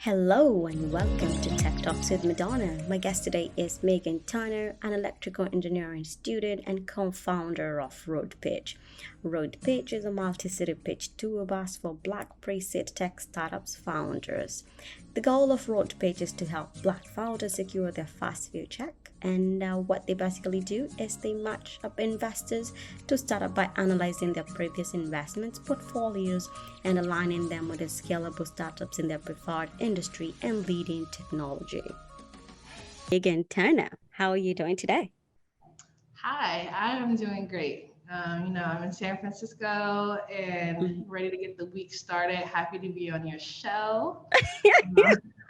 Hello and welcome to Tech Talks with Madonna. My guest today is Meagan Turner, an electrical engineering student and co-founder of RoadPitch. RoadPitch is a multi-city pitch tour bus for Black pre-seed tech startups founders. The goal of RoadPitch is to help Black founders secure their first future. And what they basically do is they match up investors to startup by analyzing their previous investments portfolios and aligning them with the scalable startups in their preferred industry and leading technology. Meagan Turner, how are you doing today? Hi, I am doing great. I'm in San Francisco and ready to get the week started. Happy to be on your show.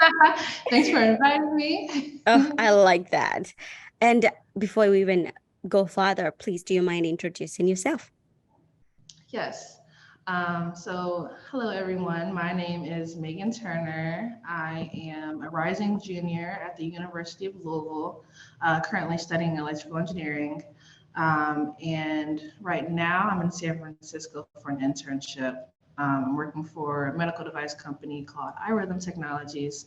Uh, Thanks for inviting me. Oh, I like that. And before we even go further, please do you mind introducing yourself? Yes. Hello everyone. My name is Meagan Turner. I am a rising junior at the University of Louisville, currently studying electrical engineering. And right now I'm in San Francisco for an internship. I'm working for a medical device company called iRhythm Technologies,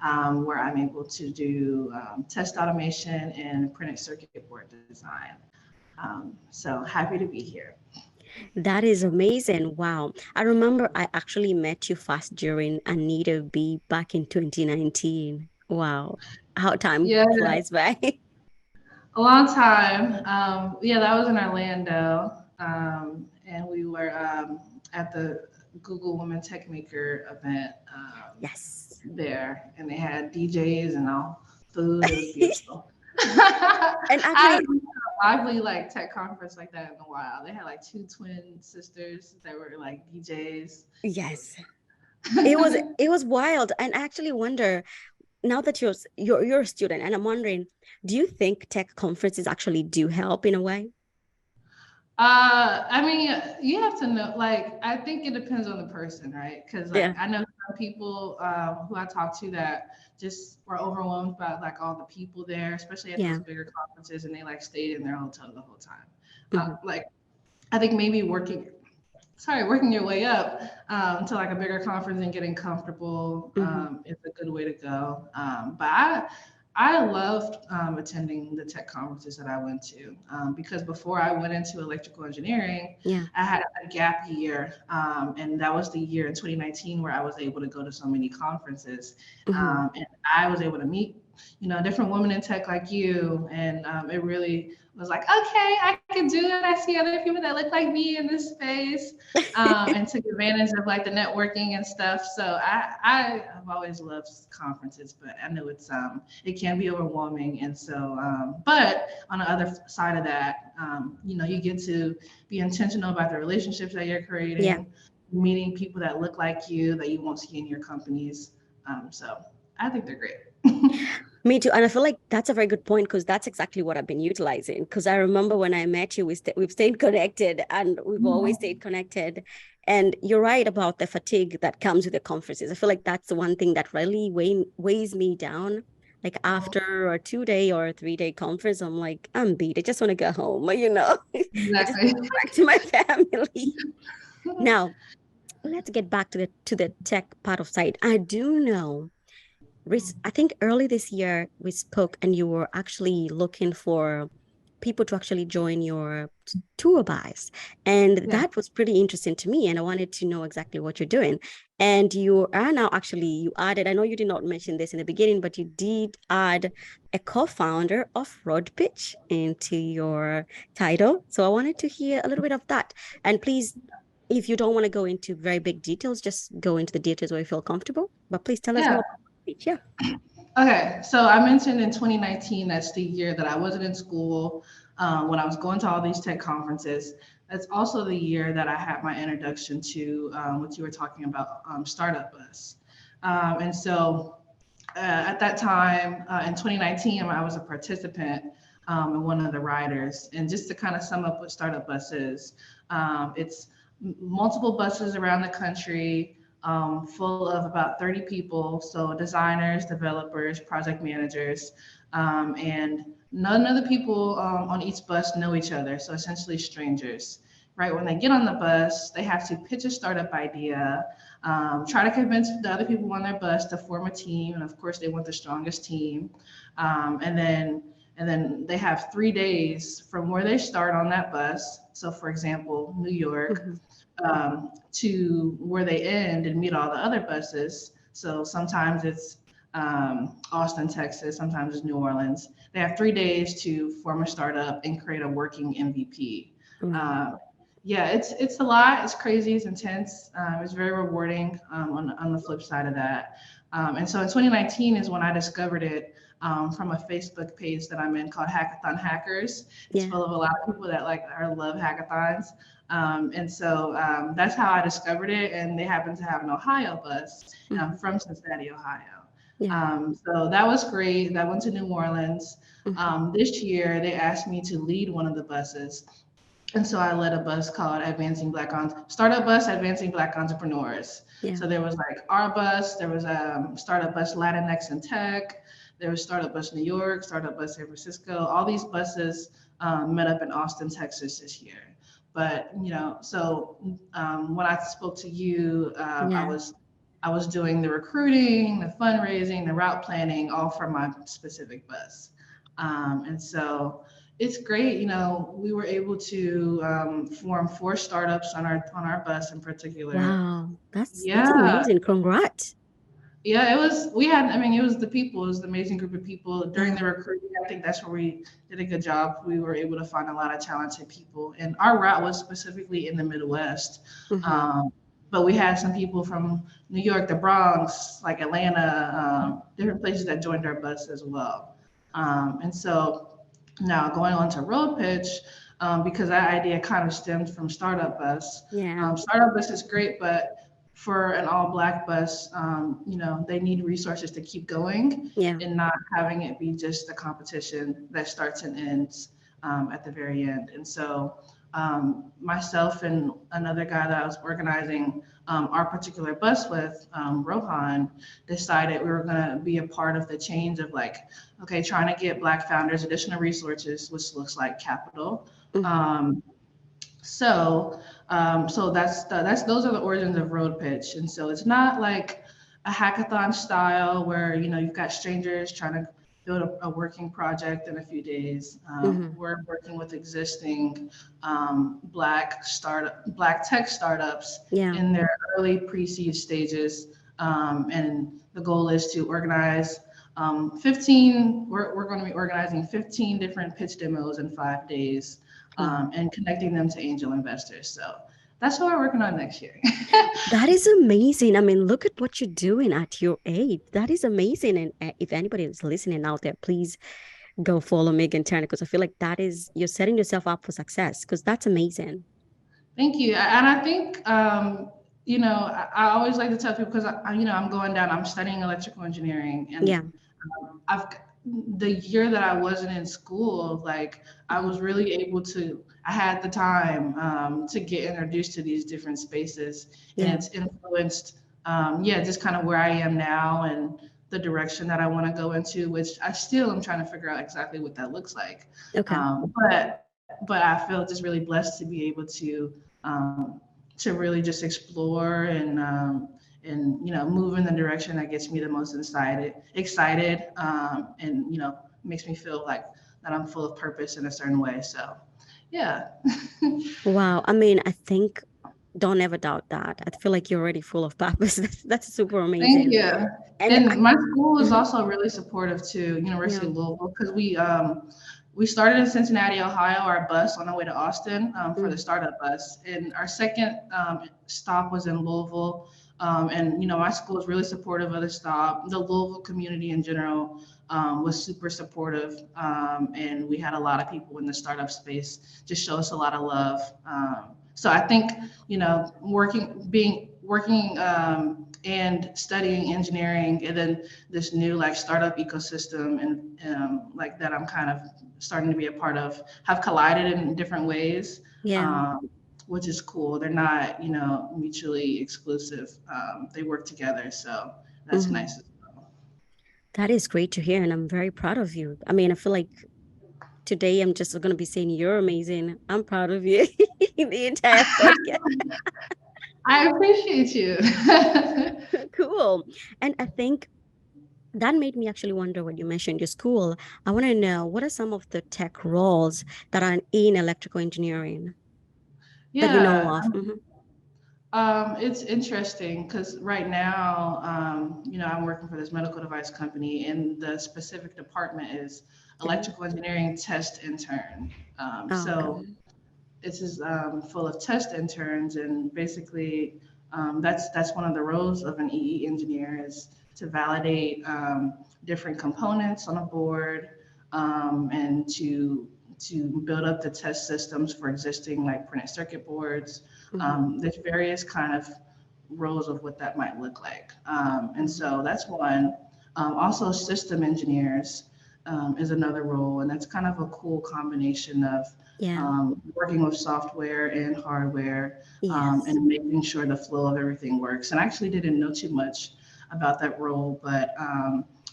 where I'm able to do test automation and printed circuit board design. So happy to be here. That is amazing. Wow. I remember I actually met you first during Anita B back in 2019. Wow. How time Yeah, flies by. a long time. Yeah, that was in Orlando, and we were at the Google Women Tech Maker event Yes. there, and they had DJs and all food. It was beautiful. And I actually, haven't been to a lively like tech conference like that in a while. They had like two twin sisters that were like DJs. It was. yes, it was wild. And I actually wonder now that you're a student, and I'm wondering, do you think tech conferences actually do help in a way? I mean, you have to know, like, I think it depends on the person, right? Because, like, Yeah. I know some people who I talk to that just were overwhelmed by, like, all the people there, especially at those Yeah. bigger conferences, and they, like, stayed in their hotel the whole time. Hmm. Like, I think maybe working your way up to like a bigger conference and getting comfortable Hmm. is a good way to go. But I loved attending the tech conferences that I went to because before I went into electrical engineering, Yeah. I had a gap year, and that was the year in 2019 where I was able to go to so many conferences, Hmm. and I was able to meet, different women in tech like you, and it really was like, okay, I can do it. I see other people that look like me in this space, and took advantage of like the networking and stuff. So I have always loved conferences, but I know it can be overwhelming. And so, but on the other side of that, you get to be intentional about the relationships that you're Yeah. creating, meeting people that look like you that you won't see in your companies. So I think they're great. Me too. And I feel like that's a very good point because that's exactly what I've been utilizing. Because I remember when I met you, we've stayed connected and we've always stayed connected. And you're right about the fatigue that comes with the conferences. I feel like that's the one thing that really weighs me down. Like after a 2 day or a 3 day conference, I'm like, I'm beat. I just want to go home, I just Exactly. want to go back to my family. Now, let's get back to the tech part of site. I do know I think early this year we spoke and you were actually looking for people to actually join your tour buys. And Yeah. that was pretty interesting to me. And I wanted to know exactly what you're doing. And you are now you added, I know you did not mention this in the beginning, but you did add a co-founder of RoadPitch into your title. So I wanted to hear a little bit of that. And please, if you don't want to go into very big details, just go into the details where you feel comfortable. But please tell us Yeah. more about RoadPitch. Yeah. Okay, so I mentioned in 2019, that's the year that I wasn't in school when I was going to all these tech conferences. That's also the year that I had my introduction to what you were talking about, Startup Bus. And so at that time in 2019, I was a participant in one of the riders. And just to kind of sum up what Startup Bus is, it's multiple buses around the country full of about 30 people. So designers, developers, project managers, and none of the people on each bus know each other. So essentially strangers. right? When they get on the bus, they have to pitch a startup idea, try to convince the other people on their bus to form a team, and of course, they want the strongest team. And then they have 3 days from where they start on that bus. So, for example, New York, Mm-hmm. to where they end and meet all the other buses. So sometimes it's Austin, Texas, sometimes it's New Orleans. They have 3 days to form a startup and create a working MVP. Wow. Yeah, it's a lot. It's crazy. It's intense. It's very rewarding on the flip side of that. And so in 2019 is when I discovered it from a Facebook page that I'm in called Hackathon Hackers. It's Yeah. full of a lot of people that like or love hackathons. And so that's how I discovered it. And they happen to have an Ohio bus Mm-hmm. from Cincinnati, Ohio. Yeah. So that was great. I went to New Orleans. Mm-hmm. This year, they asked me to lead one of the buses. And so I led a bus called Startup Bus Advancing Black Entrepreneurs. Yeah. So there was like our bus, there was Startup Bus Latinx and Tech, there was Startup Bus New York, Startup Bus San Francisco. All these buses met up in Austin, Texas this year. But when I spoke to you, Yeah. I was doing the recruiting, the fundraising, the route planning, all for my specific bus. And so it's great. We were able to form 4 startups on our bus in particular. Wow. That's Yeah, amazing. Congrats. yeah. It was. We had. I mean, it was the people. It was an amazing group of people during Yeah. the recruiting. I think that's where we did a good job. We were able to find a lot of talented people, and our route was specifically in the Midwest. Mm-hmm. Um, but we had some people from New York, the Bronx, like Atlanta, different places that joined our bus as well. And so now going on to Road Pitch, because that idea kind of stemmed from Startup Bus. Yeah. Startup Bus is great, but for an all black bus, they need resources to keep going Yeah. and not having it be just a competition that starts and ends at the very end. And so myself and another guy that I was organizing our particular bus with, Rohan, decided we were going to be a part of the change of like, okay, trying to get Black founders additional resources, which looks like capital. Mm-hmm. Um, so that's those are the origins of Road Pitch, and so it's not like a hackathon style where you've got strangers trying to build a working project in a few days. Mm-hmm. We're working with existing black tech startups Yeah. in their early pre-seed stages, and the goal is to organize 15. We're going to be organizing 15 different pitch demos in 5 days, Wow. and connecting them to angel investors. So that's what we're working on next year. That is amazing. I mean, look at what you're doing at your age. That is amazing. And if anybody is listening out there, please go follow Meagan Turner because I feel like you're setting yourself up for success because that's amazing. Thank you. And I think, I always like to tell people because I'm going down, I'm studying electrical engineering, Yeah. and I've the year that I wasn't in school, like I Mhm. was really able to, I had the time to get introduced to these different spaces, and Yeah. it's influenced, just kind of where I am now and the direction that I want to go into, which I still am trying to figure out exactly what that looks like. Okay. But I feel just really blessed to be able to really just explore and move in the direction that gets me the most excited, and makes me feel like that I'm full of purpose in a certain way. So yeah. Wow. I mean, I think don't ever doubt that. I feel like you're already full of purpose. That's super Thank amazing. you. And And my school is mhm, also really supportive too, University yeah. of Louisville, because we started in Cincinnati, Ohio, our bus on our way to Austin for the Mm, startup bus, and our second stop was in Louisville. And my school is really supportive of the stop. The Louisville community in general was super supportive, and we had a lot of people in the startup space just show us a lot of love. So I think working and studying engineering, and then this new like startup ecosystem and like that I'm kind of starting to be a part of have collided in different ways, yeah. which is cool. They're not mutually exclusive. They work together, so that's Hmm. nice as well. That is great to hear. And I'm very proud of you. I mean, I feel like today I'm just going to be saying you're amazing. I'm proud of you the entire podcast. I appreciate you. Cool. And I think that made me actually wonder when you mentioned your school. I want to know what are some of the tech roles that are in electrical engineering that you know Yeah, of? Hmm. it's interesting because right now, I'm working for this medical device company, and the specific department is Hmm. electrical engineering test intern. Oh, So okay. this is full of test interns, and basically, that's one of the roles of an EE engineer is to validate different components on a board, and to build up the test systems for existing like printed circuit boards. Hmm. There's various kind of roles of what that might look like, and Hmm. so that's one. Also, system engineers is another role, and that's kind of a cool combination of Yeah. working with software and hardware, Yes. and making sure the flow of everything works. And I actually didn't know too much about that role, but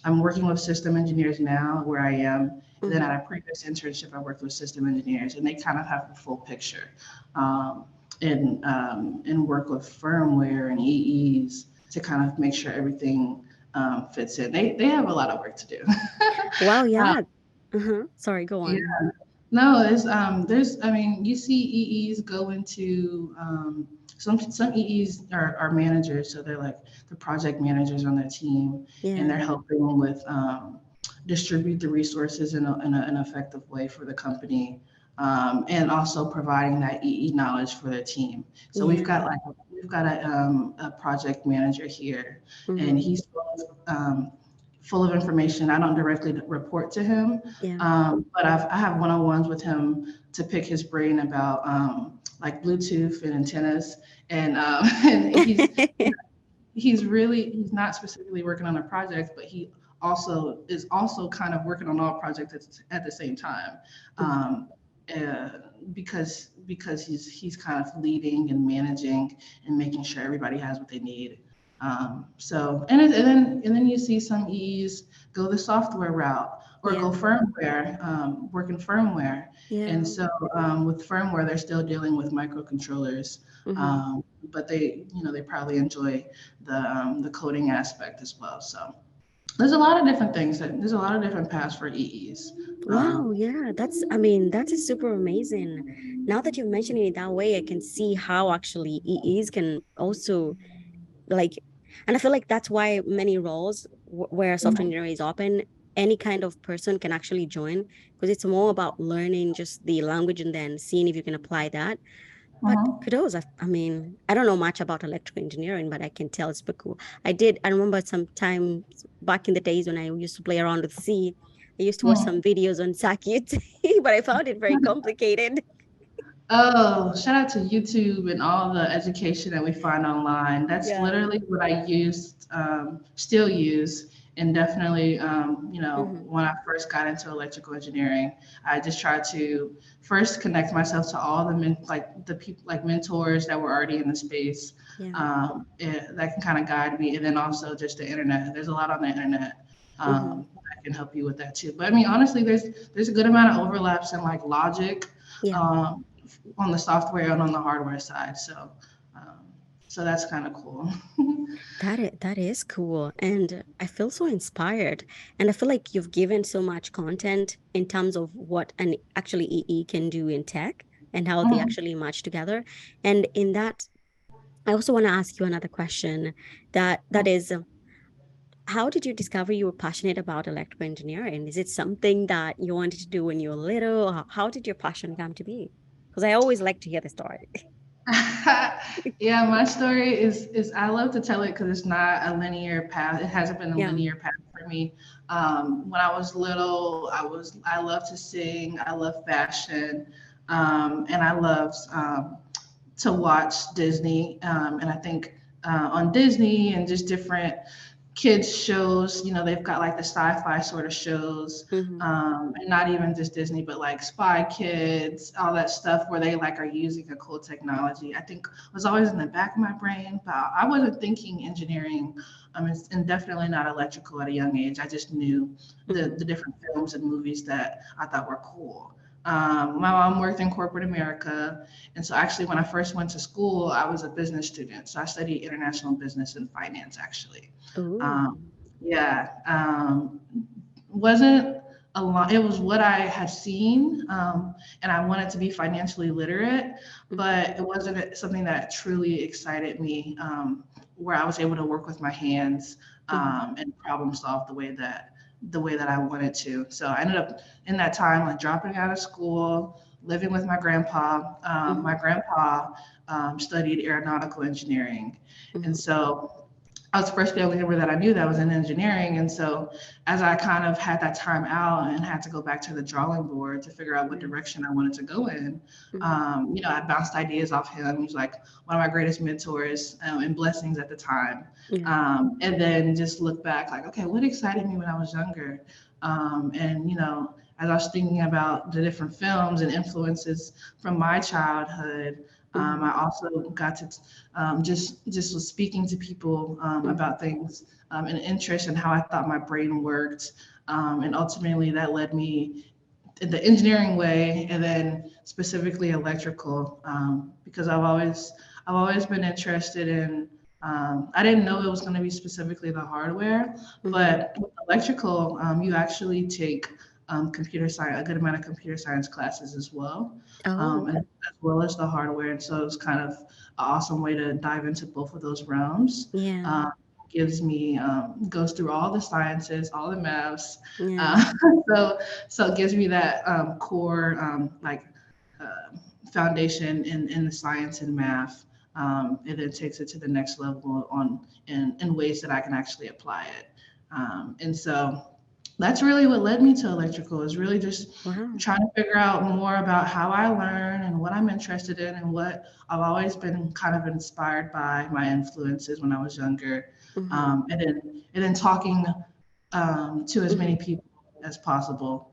I'm working with system engineers now where I am. And then Hmm. at a previous internship, I worked with system engineers, and they kind of have the full picture, um, and work with firmware and EEs to kind of make sure everything fits in. They have a lot of work to do. Well, uh, yeah. Sorry, go yeah. on. No, there's I mean you see EEs go into some EEs are managers, so they're like the project managers on their team, and they're Yeah. helping with distribute the resources in an effective way for the company, and also providing that EE knowledge for their team. So Yeah. we've got a project manager here, and Hmm. he's full of information. I don't directly report to him, Yeah. but I have one-on-ones with him to pick his brain about like Bluetooth and antennas, and and he's not specifically working on a project, but he also is also kind of working on all projects at the same time, Hmm. um, uh, because he's kind of leading and managing and making sure everybody has what they need. And then you see some E's go the software route or go Yeah. firmware, work in firmware. And Yeah. so with firmware, they're still dealing with microcontrollers, Hmm. um, but they probably enjoy the coding aspect as well. So there's a lot of different things there's a lot of different paths for EEs. Wow, yeah, I mean, that is super amazing. Now that you've mentioned it that way, I can see how actually EEs can also like, and I feel like that's why many roles where software Mhm. engineering is open, any kind of person can actually join because it's more about learning just the language and then seeing if you can apply that. But Mhm. kudos. I mean, I don't know much about electrical engineering, but I can tell it's pretty cool. I remember some time back in the days when I used to play around with C, I used to watch some Mhm. videos on circuit, but I found it very complicated. Oh, shout out to YouTube and all the education that we find online. That's Yeah. literally what I used, still use, and definitely, Hmm. when I first got into electrical engineering, I just tried to first connect myself to all like the people, like mentors that were already in the space, Yeah. that can kind of guide me, and then also just the internet. There's a lot on the internet. Hmm. That can help you with that too. But I mean, honestly, there's a good amount of overlaps in like logic, Yeah. um, on the software and on the hardware side. Um, so that's kind of cool. That is cool. And I feel so inspired. And I feel like you've given so much content in terms of what an actually EE can do in tech and how they Mhm. actually match together. And in that, I also want to ask you another question that is, how did you discover you were passionate about electrical engineering? Is it something that you wanted to do when you were little? How did your passion come to be? Because I always like to hear the story. Yeah, my story is I love to tell it because it's not a linear path. It hasn't been a Yeah. linear path for me. When I was little, I love to sing. I love fashion, and I loved to watch Disney. And I think on Disney and just different kids shows. They've got like the sci-fi sort of shows, Mm-hmm. and not even just Disney, but like Spy Kids, all that stuff where they like are using a cool technology. I think was always in the back of my brain, but I wasn't thinking engineering, and definitely not electrical at a young age. I just knew Mm-hmm. the different films and movies that I thought were cool. My mom worked in corporate America, and so actually, when I first went to school, I was a business student. So I studied international business and finance, actually. Um, Ooh. yeah, wasn't a lot. It was what I had seen, and I wanted to be financially literate, Mm-hmm. but it wasn't something that truly excited me. Where I was able to work with my hands, Mm-hmm. and problem solve the way that I wanted to. So I ended up in that time like dropping out of school, living with my grandpa. Mm-hmm. My grandpa studied aeronautical engineering, and Mm-hmm. so I was the first family member that I knew that was in engineering. And so as I kind of had that time out and had to go back to the drawing board to figure out what Right. direction I wanted to go in, Mm-hmm. I bounced ideas off him. He was like one of my greatest mentors, and blessings at the time. Yeah. And then just look back like, okay, what excited me when I was younger? And as I was thinking about the different films and influences from my childhood, Mm-hmm. I also got to just was speaking to people Mm-hmm. about things, and interest in how I thought my brain worked, and ultimately that led me in the engineering way, and then specifically electrical, because I've always been interested in. I didn't know it was going to be specifically the hardware, Mm-hmm. but with electrical, you actually take computer science, a good amount of computer science classes as well, Oh, and as well as the hardware. And so it's kind of an awesome way to dive into both of those realms. yeah. Um, goes through all the sciences, all the maths. Yeah. Uh, so it gives me that core uh, foundation in the science and math, and then takes it to the next level in ways that I can actually apply it. And so that's really what led me to electrical, is really just Wow. trying to figure out more about how I learn and what I'm interested in, and what I've always been kind of inspired by my influences when I was younger, Mm-hmm. and then talking to as Mm-hmm. many people as possible,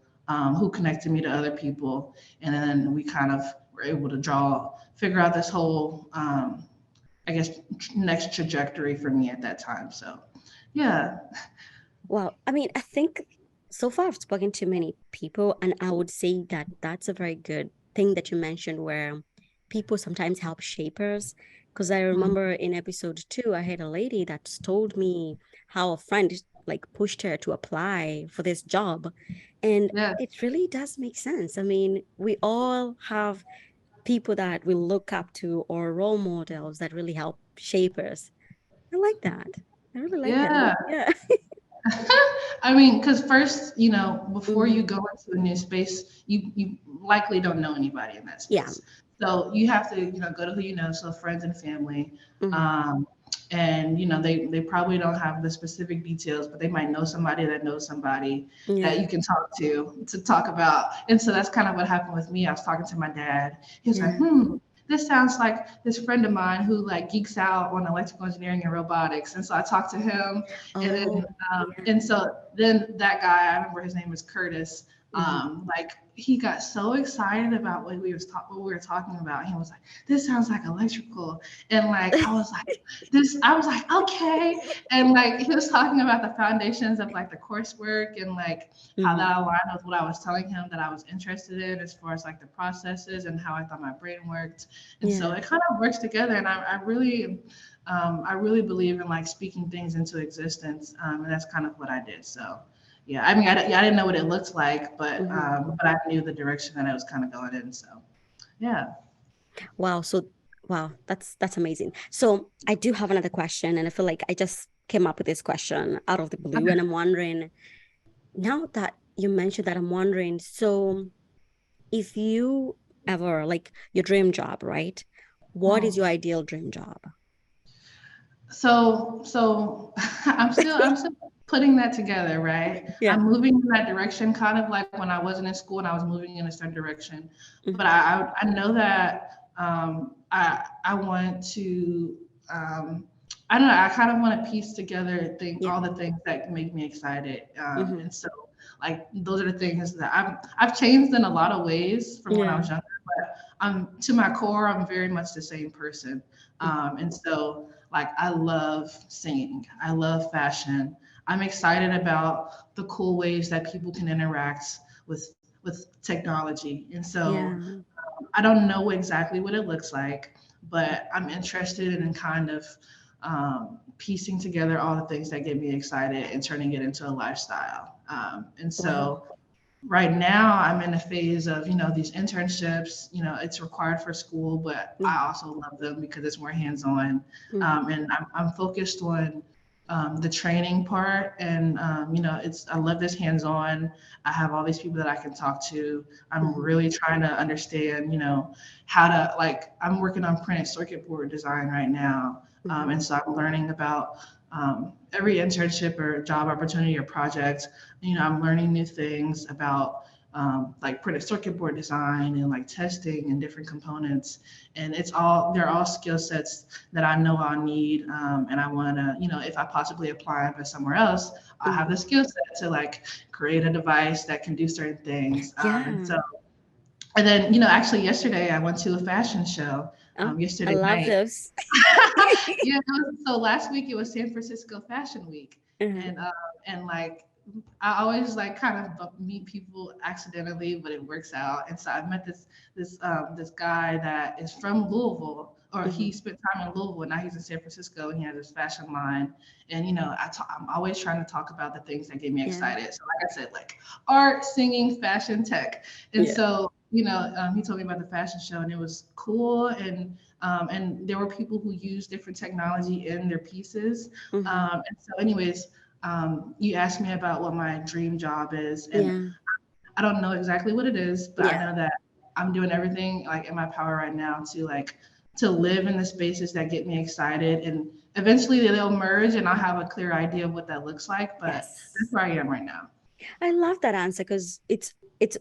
who connected me to other people, and then we kind of were able to figure out this whole, I guess, next trajectory for me at that time. So, yeah. Well, I mean, I think so far I've spoken to many people, and I would say that that's a very good thing that you mentioned, where people sometimes help shapers. Because I Mm, remember in episode 2, I had a lady that told me how a friend like pushed her to apply for this job. And yeah. it really does make sense. I mean, we all have people that we look up to or role models that really help shape us. I like that. I really like that. Yeah. Yeah. I mean, because first, before Hmm. you go into a new space, you likely don't know anybody in that Yeah. space. So you have to, go to who you know, so friends and family. Hmm. Um, and they probably don't have the specific details, but they might know somebody that knows somebody that Yeah. you can talk to talk about. And so that's kind of what happened with me. I was talking to my dad. He was like, Yeah. this sounds like this friend of mine who like geeks out on electrical engineering and robotics. And so I talked to him, and Oh, then yeah. and so then that guy, I remember his name was Curtis. Hmm. Like he got so excited about what we were talking about. He was like, "This sounds like electrical," and like I was like, "This." I was like, "Okay," and like he was talking about the foundations of like the coursework, and like how Hmm. that aligned with what I was telling him that I was interested in, as far as like the processes and how I thought my brain worked. And so Yeah. it kind of works together. And I really believe in like speaking things into existence, and that's kind of what I did. So, yeah, I mean, I didn't know what it looked like, but Hmm. I knew the direction that I was kind of going in. So, yeah. Wow. So, wow, that's amazing. So, I do have another question, and I feel like I just came up with this question out of the blue, and I'm wondering now that you mentioned that, I'm wondering, so if you ever like your dream job, right? What is Hmm. your ideal dream job? So I'm still putting that together, right? Yeah. I'm moving in that direction, kind of like when I wasn't in school and I was moving in a certain direction. But Hmm. I know that I want to. I don't know. I kind of want to piece together Yeah. all the things that make me excited, Mm-hmm. and so like those are the things that I've changed in a lot of ways from when I Yeah. was younger. But I'm to my core, I'm very much the same person, Mm-hmm. and so like I love singing, I love fashion. I'm excited about the cool ways that people can interact with technology, and so Yeah. I don't know exactly what it looks like, but I'm interested in kind of piecing together all the things that get me excited and turning it into a lifestyle. And Wow. so right now I'm in a phase of, these internships, it's required for school, but I also love them because it's more hands-on. Mm-hmm. And I'm focused on the training part. And, I love this hands-on. I have all these people that I can talk to. I'm Mm-hmm. really trying to understand, how to, like, I'm working on printed circuit board design right now. Mm-hmm. And so I'm learning about every internship or job opportunity or project. I'm learning new things about like printed circuit board design and like testing and different components. And they're all skill sets that I know I'll need. And I want to, if I possibly apply for somewhere else, I have Mm-hmm. the skill set to like create a device that can do certain things. Yeah. And then, actually yesterday I went to a fashion show Oh, I yesterday love night. those. Yeah, so last week it was San Francisco Fashion Week, Uh-huh. and like I always like kind of meet people accidentally, but it works out. And so I met this guy that is from Louisville, or he Mm-hmm. spent time in Louisville, and now he's in San Francisco, and he has his fashion line. And I'm always trying to talk about the things that get me Yeah. excited. So like I said, like art, singing, fashion, tech, and Yeah. so he told me about the fashion show, and it was cool. And there were people who use different technology in their pieces. Mm-hmm. And so, anyways, you asked me about what my dream job is, and Yeah. I don't know exactly what it is, but I Yeah. know that I'm doing everything like in my power right now to live in the spaces that get me excited, and eventually they'll merge, and I'll have a clear idea of what that looks like. But that's Yes. where I am right now. I love that answer because it's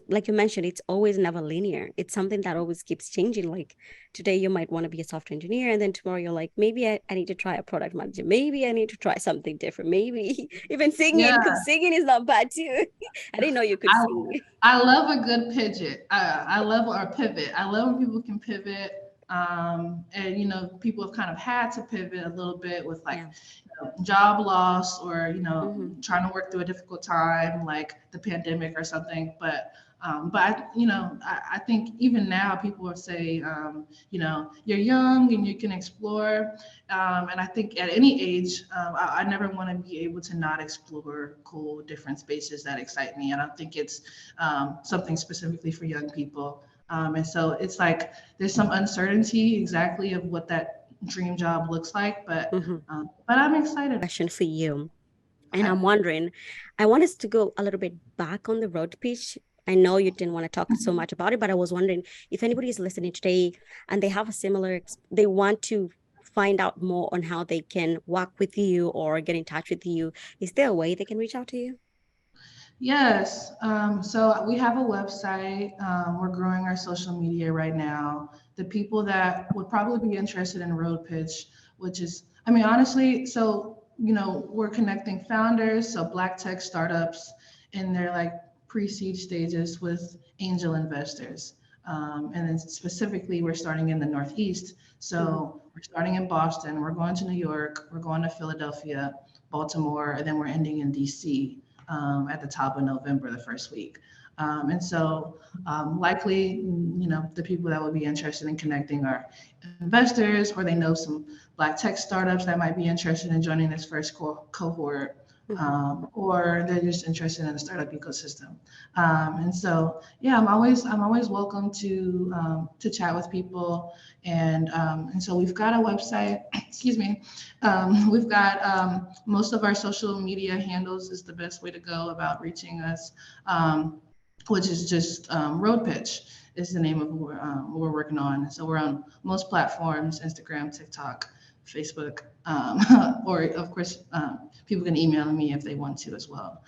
like you mentioned, it's always never linear. It's something that always keeps changing. Like today you might want to be a software engineer, and then tomorrow you're like, maybe I need to try a product manager. Maybe I need to try something different. Maybe even singing, Yeah, because singing is not bad too. I didn't know you could I sing. I love a good pivot. I love our pivot. I love when people can pivot. And people have kind of had to pivot a little bit with like Yeah. job loss, or Mm-hmm. trying to work through a difficult time like the pandemic or something. But I think even now people will say, you're young and you can explore. And I think at any age, I never want to be able to not explore cool, different spaces that excite me. I don't think it's something specifically for young people. And so it's like there's some uncertainty exactly of what that dream job looks like, Mm-hmm. but I'm excited. Question for you. And Okay. I'm wondering, I want us to go a little bit back on the road pitch. I know you didn't want to talk so much about it, but I was wondering if anybody is listening today and they have a similar, they want to find out more on how they can work with you or get in touch with you. Is there a way they can reach out to you? Yes. So we have a website. We're growing our social media right now. The people that would probably be interested in RoadPitch, which is, I mean, honestly, so, we're connecting founders, so Black tech startups in their like pre-seed stages with angel investors. And then specifically, we're starting in the Northeast. Mhm. So we're starting in Boston, we're going to New York, we're going to Philadelphia, Baltimore, and then we're ending in DC at the top of November, the first week. And so, likely, the people that would be interested in connecting are investors, or they know some Black tech startups that might be interested in joining this first cohort, Mhm. or they're just interested in the startup ecosystem. And so, yeah, I'm always welcome to chat with people, and so we've got a website. Excuse me. We've got most of our social media handles is the best way to go about reaching us, which is just RoadPitch is the name of what we're working on. So we're on most platforms: Instagram, TikTok, Facebook, or of course, people can email me if they want to as well.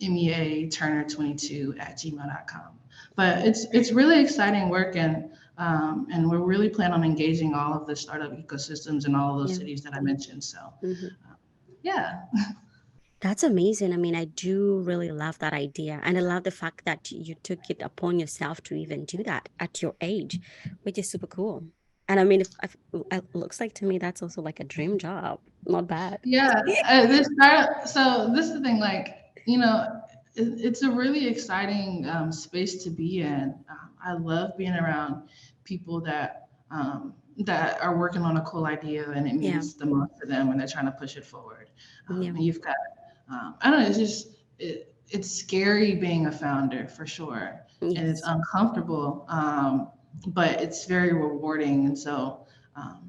MEA Turner 22 at gmail.com. But it's really exciting work, and And we're really planning on engaging all of the startup ecosystems in all of those Yeah. cities that I mentioned. So, Hmm. yeah. That's amazing. I mean, I do really love that idea. And I love the fact that you took it upon yourself to even do that at your age, which is super cool. And I mean, if it looks like to me, that's also like a dream job. Not bad. Yeah, so this is the thing, like, it's a really exciting space to be in. I love being around people that are working on a cool idea and it Yeah. means the most to them and they're trying to push it forward. Yeah. And you've got, I don't know, it's scary being a founder for sure, and it's Yes. uncomfortable, but it's very rewarding. And so,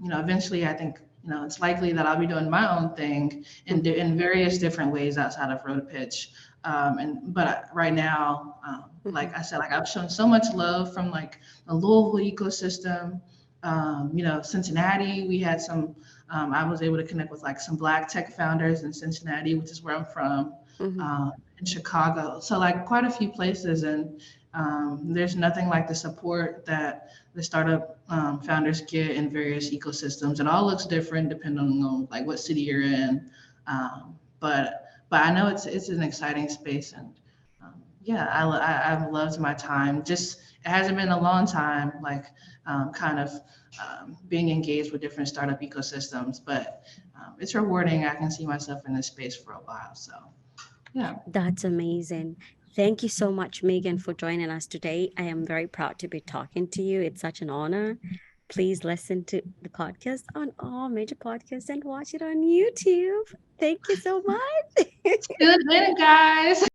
eventually, I think it's likely that I'll be doing my own thing Hmm. in various different ways outside of Road Pitch. But right now, Hmm. like I said, like I've shown so much love from like the Louisville ecosystem. Cincinnati, we had some. I was able to connect with like some Black tech founders in Cincinnati, which is where I'm from, Hmm. in Chicago. So like quite a few places, and there's nothing like the support that the startup founders get in various ecosystems. It all looks different depending on like what city you're in, but I know it's an exciting space, and yeah, I've loved my time. Just it hasn't been a long time, like kind of being engaged with different startup ecosystems, but it's rewarding. I can see myself in this space for a while. So yeah. That's amazing. Thank you so much, Megan, for joining us today. I am very proud to be talking to you. It's such an honor. Please listen to the podcast on all major podcasts and watch it on YouTube. Thank you so much. See you later, guys.